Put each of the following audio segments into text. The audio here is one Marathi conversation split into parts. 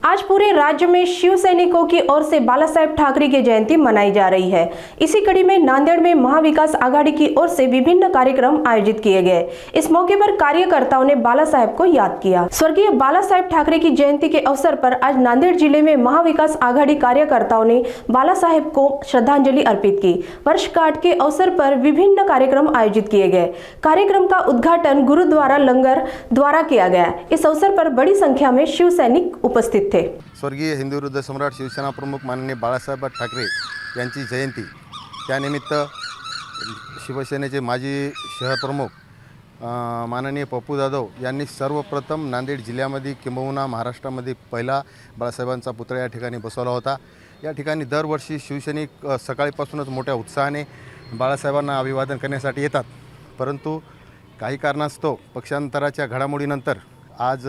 आज पूरे राज्य में शिव सैनिकों की ओर से बाला साहेब ठाकरे की जयंती मनाई जा रही है। इसी कड़ी में नांदेड़ में महाविकास आघाड़ी की ओर से विभिन्न कार्यक्रम आयोजित किए गए। इस मौके पर कार्यकर्ताओं ने बाला साहेब को याद किया। स्वर्गीय बाला साहेब ठाकरे की जयंती के अवसर पर आज नांदेड़ जिले में महाविकास आघाड़ी कार्यकर्ताओं ने बाला साहेब को श्रद्धांजलि अर्पित की। वर्षगांठ के अवसर पर विभिन्न कार्यक्रम आयोजित किए गए। कार्यक्रम का उद्घाटन गुरुद्वारा लंगर द्वारा किया गया। इस अवसर पर बड़ी संख्या में शिव सैनिक उपस्थित थे। स्वर्गीय हिंदू हृदय सम्राट शिवसेना प्रमुख माननीय बाळासाहेब ठाकरे यांची जयंती, त्यानिमित्त शिवसेनेचे माजी शहर प्रमुख माननीय पप्पू जाधव यांनी सर्वप्रथम नांदेड जिल्ह्यामध्ये किंबहुना महाराष्ट्रामध्ये पहिला बाळासाहेबांचा पुतळा या ठिकाणी बसवला होता। या ठिकाणी दरवर्षी शिवसैनिक सकाळपासूनच मोठ्या उत्साहाने बाळासाहेबांना अभिवादन करण्यासाठी येतात, परंतु काही कारणास्तव पक्षांतराच्या घडामोडीनंतर आज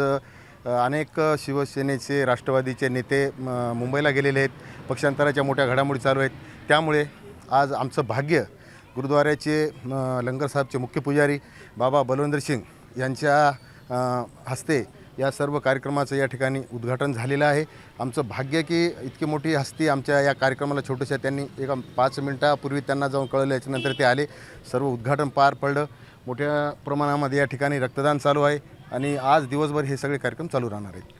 अनेक शिवसेनेचे राष्ट्रवादीचे नेते मुंबईला गेलेले आहेत। पक्षांतराच्या मोठ्या घडामोडी चालू आहेत, त्यामुळे आज आमचं भाग्य गुरुद्वाऱ्याचे लंगर साहेबचे मुख्य पुजारी बाबा बलवंदर सिंग यांच्या हस्ते या सर्व कार्यक्रमाचं या ठिकाणी उद्घाटन झालेलं आहे। आमचं भाग्य की इतकी मोठी हस्ती आमच्या या कार्यक्रमाला छोट्याशा त्यांनी एका 5 मिनिटापूर्वी त्यांना जाऊन कळवलं, याच्यानंतर ते आले, सर्व उद्घाटन पार पडलं। मोठ्या प्रमाणामध्ये या ठिकाणी रक्तदान चालू आहे आणि आज दिवसभर हे सगळे कार्यक्रम चालू राहणार आहेत।